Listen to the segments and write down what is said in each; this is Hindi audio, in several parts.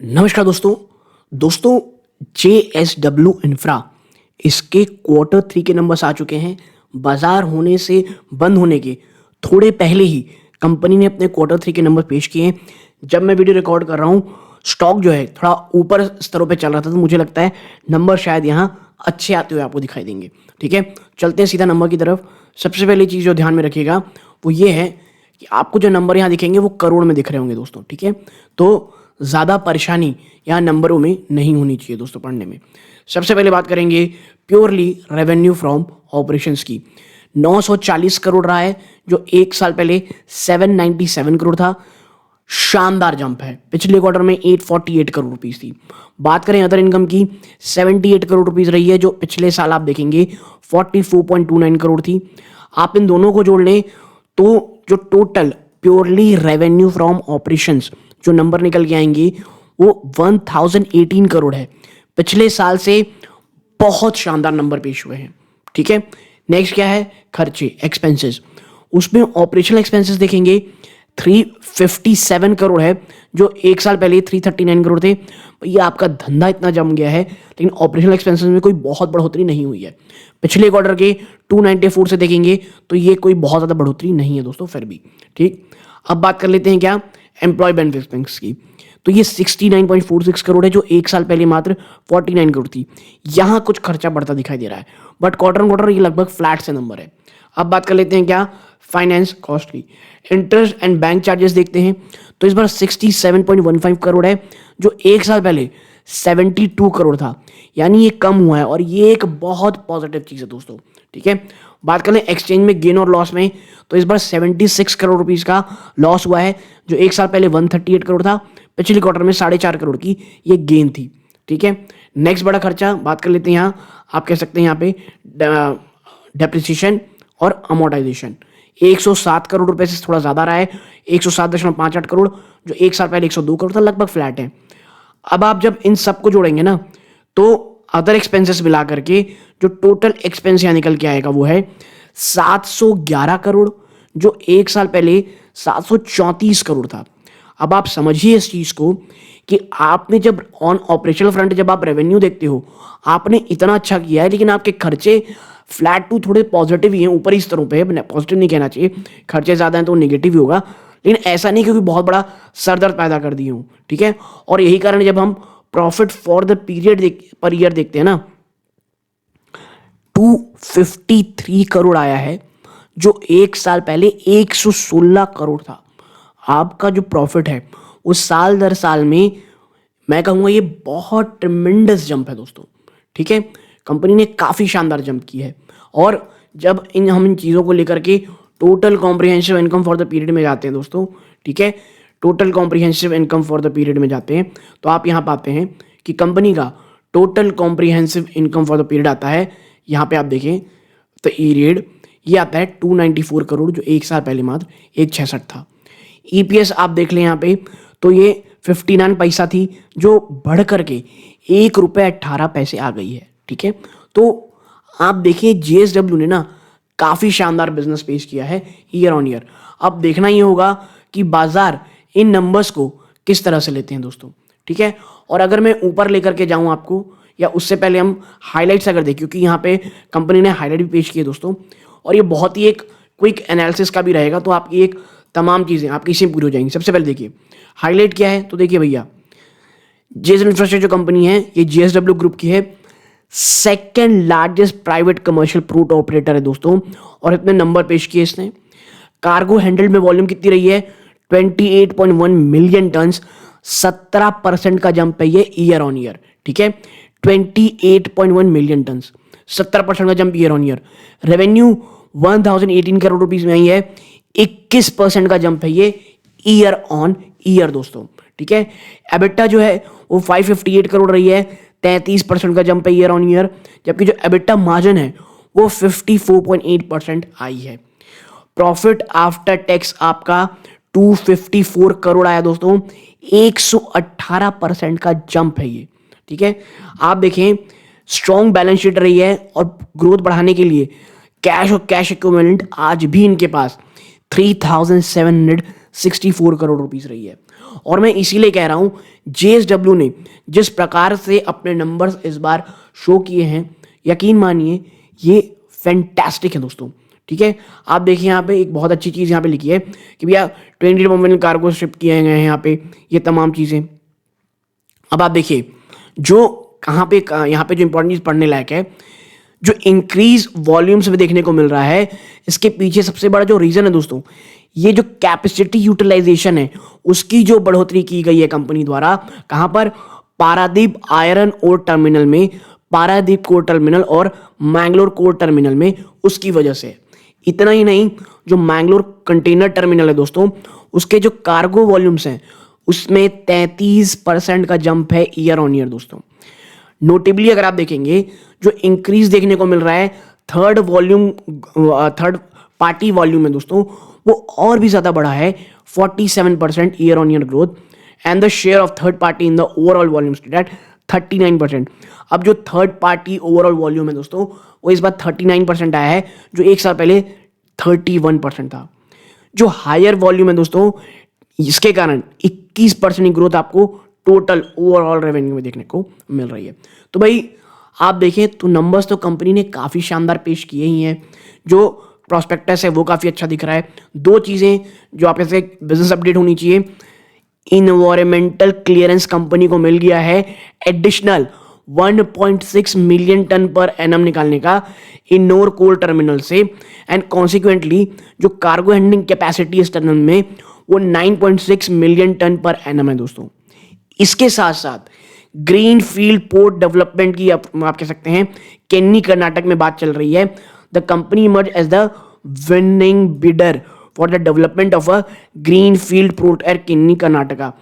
नमस्कार दोस्तों JSW इंफ्रा इसके क्वार्टर 3 के नंबर्स आ चुके हैं। बाजार होने से बंद होने के थोड़े पहले ही कंपनी ने अपने क्वार्टर 3 के नंबर पेश किए हैं। जब मैं वीडियो रिकॉर्ड कर रहा हूँ स्टॉक जो है थोड़ा ऊपर स्तरों पे चल रहा था, तो मुझे लगता है नंबर शायद यहाँ अच्छे आते हुए आपको दिखाई देंगे। ठीक है, चलते हैं सीधा नंबर की तरफ। सबसे पहली चीज़ जो ध्यान में रखिएगा वो ये है कि आपको जो नंबर यहाँ दिखेंगे वो करोड़ में दिख रहे होंगे दोस्तों। ठीक है, तो ज़्यादा परेशानी यहाँ नंबरों में नहीं होनी चाहिए दोस्तों पढ़ने में। सबसे पहले बात करेंगे प्योरली रेवेन्यू फ्रॉम ऑपरेशंस की। 940 करोड़ रहा है, जो एक साल पहले 797 करोड़ था। शानदार जंप है। पिछले क्वार्टर में 848 करोड़ रुपीस थी। बात करें अदर इनकम की, 78 करोड़ रुपीस रही है, जो पिछले साल आप देखेंगे 44.29 करोड़ थी। आप इन दोनों को जोड़ लें तो जो total purely revenue from operations जो नंबर निकल के आएंगे वो 1018 करोड़ है। पिछले साल से बहुत शानदार नंबर पेश हुए हैं। ठीक है, नेक्स्ट क्या है, खर्चे एक्सपेंसेस। उसमें ऑपरेशनल एक्सपेंसेस देखेंगे 357 करोड़ है, जो एक साल पहले 339 करोड़ थे। ये आपका धंधा इतना जम गया है, लेकिन ऑपरेशनल एक्सपेंसेस में कोई बहुत बढ़ोतरी नहीं हुई है। पिछले क्वार्टर के 294 से देखेंगे तो ये कोई बहुत ज़्यादा बढ़ोतरी नहीं है दोस्तों फिर भी। ठीक, अब बात कर लेते हैं क्या, एम्प्लॉय बेनिफिट एक्सपेंस की। तो ये 69.46 करोड़ है, जो एक साल पहले मात्र 49 करोड़ थी। यहाँ कुछ खर्चा बढ़ता दिखाई दे रहा है, बट क्वार्टर ऑन क्वार्टर ये लगभग फ्लैट से नंबर है। अब बात कर लेते हैं क्या, फाइनेंस कॉस्ट की। इंटरेस्ट एंड बैंक चार्जेस देखते हैं तो इस बार 67.15 करोड़ है, जो एक साल पहले 72 करोड़ था। यानी ये कम हुआ है और ये एक बहुत पॉजिटिव चीज़ है दोस्तों। ठीक है, बात कर लें एक्सचेंज में गेन और लॉस में, तो इस बार 76 करोड़ रुपीस का लॉस हुआ है, जो एक साल पहले 138 करोड़ था। पिछले क्वार्टर में 4.5 करोड़ की ये गेन थी। ठीक है, नेक्स्ट बड़ा खर्चा बात कर लेते हैं यहाँ, आप कह सकते हैं यहाँ पे डेप्रिसिएशन और अमोर्टाइजेशन। 107 करोड़ रुपए से थोड़ा ज़्यादा रहा है, 107.58 करोड़, जो एक साल पहले 102 करोड़ था, लगभग फ्लैट है। अब आप जब इन सबको जोड़ेंगे ना तो अदर एक्सपेंसेस मिला करके जो टोटल एक्सपेंस यहाँ निकल के आएगा वो है 711 करोड़, जो एक साल पहले 734 करोड़ था। अब आप समझिए इस चीज़ को कि आपने जब ऑन ऑपरेशनल फ्रंट जब आप रेवेन्यू देखते हो आपने इतना अच्छा किया है, लेकिन आपके खर्चे फ्लैट टू थोड़े पॉजिटिव ही हैं, ऊपर ही स्तरों पे है। पॉजिटिव नहीं कहना चाहिए, खर्चे ज़्यादा हैं तो नेगेटिव ही होगा, लेकिन ऐसा नहीं क्योंकि बहुत बड़ा सरदर्द पैदा कर दिए हूँ। ठीक है, और यही कारण जब हम profit for the period per year देखते हैं ना, 253 करोड़ आया है, जो एक साल पहले 116 करोड़ था। आपका जो प्रॉफिट है वो साल दर साल में मैं कहूँगा ये बहुत ट्रिमेंडस जंप है दोस्तों। ठीक है, कंपनी ने काफ़ी शानदार जंप की है। और जब हम इन चीज़ों को लेकर के total comprehensive income for the period में जाते हैं दोस्तों, ठीक है, total comprehensive income for the period में जाते हैं तो आप यहाँ पाते हैं कि कंपनी का total comprehensive income for the period आता है, यहाँ पे आप देखें तो पीरियड ये आता है 294 करोड़, जो एक साल पहले मात्र 166 था। ईपीएस आप देख लें यहाँ पे तो ये 59 पैसा थी, जो बढ़ करके ₹1.18 आ गई है। ठीक है, तो आप देखिए जेएसडब्ल्यू ने ना काफ़ी शानदार बिजनेस पेश किया है ईयर ऑन ईयर। अब देखना ये होगा कि बाजार इन नंबर्स को किस तरह से लेते हैं दोस्तों। ठीक है, और अगर मैं ऊपर लेकर के जाऊं आपको, या उससे पहले हम हाइलाइट्स अगर देखें, क्योंकि यहाँ पे कंपनी ने हाईलाइट भी पेश किए दोस्तों, और ये बहुत ही एक क्विक एनालिसिस का भी रहेगा, तो आपकी एक तमाम चीज़ें आपकी इससे पूरी हो जाएंगी। सबसे पहले देखिए हाईलाइट क्या है, तो देखिए भैया जेएसडब्ल्यू इंफ्रास्ट्रक्चर जो कंपनी है ये जेएसडब्ल्यू ग्रुप की है, second largest private commercial port operator है दोस्तों, और इतने नंबर पेश किए इसने। कार्गो हैंडल में वॉल्यूम कितनी रही है, 28.1 मिलियन टन, 17% का जंप है ये ईयर ऑन ईयर। ठीक है, 28.1 मिलियन टन, 17% का jump year on year. Revenue 1018 crore rupees में आई है, 21% का जंप है ये ईयर ऑन ईयर दोस्तों। ठीक है, एबिटा जो है वो 558 करोड़ रही है, 33% का जंप है ईयर ऑन ईयर, जबकि जो एबिटा मार्जिन है वो 54.8% आई है। प्रॉफिट आफ्टर टैक्स आपका 254 करोड़ आया दोस्तों, 118% का जंप है ये। ठीक है, आप देखें स्ट्रॉन्ग बैलेंस शीट रही है, और ग्रोथ बढ़ाने के लिए कैश और कैश इक्विवेलेंट आज भी इनके पास 3764 करोड़ रुपीस रही है। और मैं इसीलिए कह रहा हूं JSW ने जिस प्रकार से अपने नंबर्स इस बार शो किए हैं, यकीन मानिए ये फैंटास्टिक है दोस्तों। ठीक है, आप देखिए यहाँ पे एक बहुत अच्छी चीज़ यहाँ पे लिखी है कि भैया 20 मिलियन कार्गो शिप किए गए हैं यहाँ पे, ये तमाम चीज़ें। अब आप देखिए जो कहाँ पे यहाँ पे जो इंपॉर्टेंट चीज़ पढ़ने लायक है, जो इंक्रीज वॉल्यूम्स में देखने को मिल रहा है, इसके पीछे सबसे बड़ा जो रीजन है दोस्तों, ये जो कैपेसिटी यूटिलाइजेशन है उसकी जो बढ़ोतरी की गई है कंपनी द्वारा। कहां पर? पारादीप आयरन ओर टर्मिनल में, पारादीप कोर टर्मिनल और मैंगलोर कोर टर्मिनल में, उसकी वजह से। इतना ही नहीं, जो मैंगलोर कंटेनर टर्मिनल है दोस्तों, उसके जो कार्गो वॉल्यूम्स हैं उसमें 33% का जंप है ईयर ऑन ईयर दोस्तों। नोटेबली अगर आप देखेंगे जो इंक्रीज देखने को मिल रहा है थर्ड पार्टी वॉल्यूम में दोस्तों, वो और भी ज्यादा बढ़ा है, 47% year on year growth. And the share of third party in the overall volume stood at 39%। अब जो थर्ड पार्टी ओवरऑल वॉल्यूम है दोस्तों, वो इस बार 39% आया है, जो एक साल पहले 31% था। जो हायर वॉल्यूम है दोस्तों, इसके कारण 21% की ग्रोथ आपको टोटल ओवरऑल रेवेन्यू में देखने को मिल रही है। तो भाई आप देखें तो नंबर्स तो कंपनी ने काफ़ी शानदार पेश किए ही हैं। जो प्रॉस्पेक्टस है वो काफ़ी अच्छा दिख रहा है। दो चीज़ें जो आप ऐसे बिजनेस अपडेट होनी चाहिए, इन्वायरमेंटल क्लियरेंस कंपनी को मिल गया है additional 1.6 million ton per annum निकालने का इन्नोर कोल टर्मिनल से। एंड कॉन्सिक्वेंटली जो कार्गो हैंडलिंग कैपेसिटी इस टर्मिनल में वो 9.6 मिलियन टन पर एनम है दोस्तों। इसके साथ साथ ग्रीन फील्ड पोर्ट डेवलपमेंट की आप कह सकते हैं केन्नी कर्नाटक में बात चल रही है। The company emerge as the winning bidder for the development of a green field port at Keni Karnataka,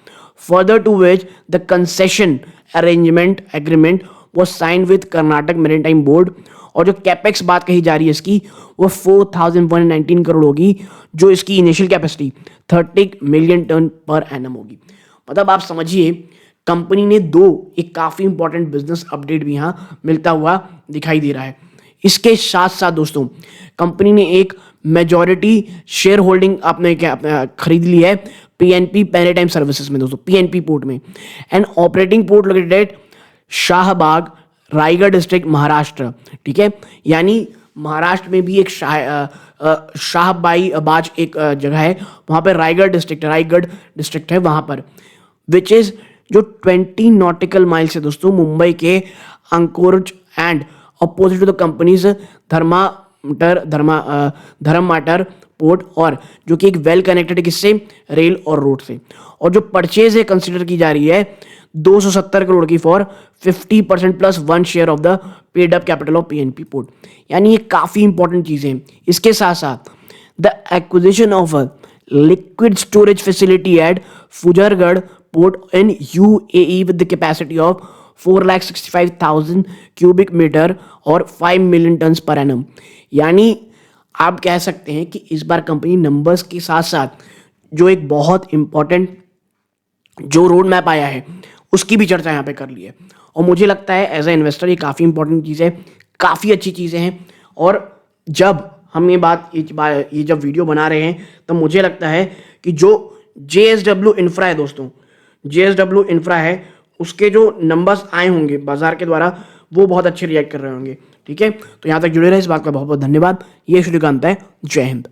further to which the concession arrangement agreement वो sign with Karnataka maritime board. और जो कैपेक्स बात कही जा रही है इसकी, वो 4119 करोड़ होगी, जो इसकी initial capacity 30 million ton per annum होगी। मतलब आप समझिए कंपनी ने एक काफ़ी इंपॉर्टेंट बिजनेस अपडेट भी यहाँ मिलता हुआ दिखाई दे रहा है। इसके साथ साथ दोस्तों कंपनी ने एक मेजॉरिटी शेयर होल्डिंग आपने खरीद ली है PNP मैरीटाइम सर्विसेज में दोस्तों, PNP पोर्ट में। And operating port located at Shahbag, Raigad district, Maharashtra. ठीक है, यानी महाराष्ट्र में भी एक शाहबाज एक जगह है, वहाँ पर रायगढ़ डिस्ट्रिक्ट है वहाँ पर, विच इज जो 20 नॉटिकल माइल से दोस्तों मुंबई के anchorage and opposite to the companies Dharamtar port, और जो कि एक वेल कनेक्टेड किससे, रेल और रोड से। और जो परचेज है कंसिडर की जा रही है 270 करोड़ की for 50% plus 1 share of the paid up capital of PNP port. यानी ये काफी इंपॉर्टेंट चीजें हैं। इसके साथ साथ the acquisition of a liquid storage facility at Fujairah port in UAE with the capacity of 4,65,000 cubic metre और 5 मिलियन टन पर एनम। यानी आप कह सकते हैं कि इस बार कंपनी नंबर्स के साथ साथ जो एक बहुत इंपॉर्टेंट जो रोड मैप आया है उसकी भी चर्चा यहाँ पे कर ली है। और मुझे लगता है एज ए इन्वेस्टर ये काफ़ी इंपॉर्टेंट चीज़ है, काफ़ी अच्छी चीज़ें हैं। और जब हम ये जब वीडियो बना रहे हैं तो मुझे लगता है कि जो JSW इंफ्रा है दोस्तों, JSW इंफ्रा है, उसके जो नंबर्स आए होंगे बाजार के द्वारा वो बहुत अच्छे रिएक्ट कर रहे होंगे। ठीक है, तो यहाँ तक जुड़े रहे, इस बात का बहुत बहुत धन्यवाद। ये श्रीकांत है, जय हिंद।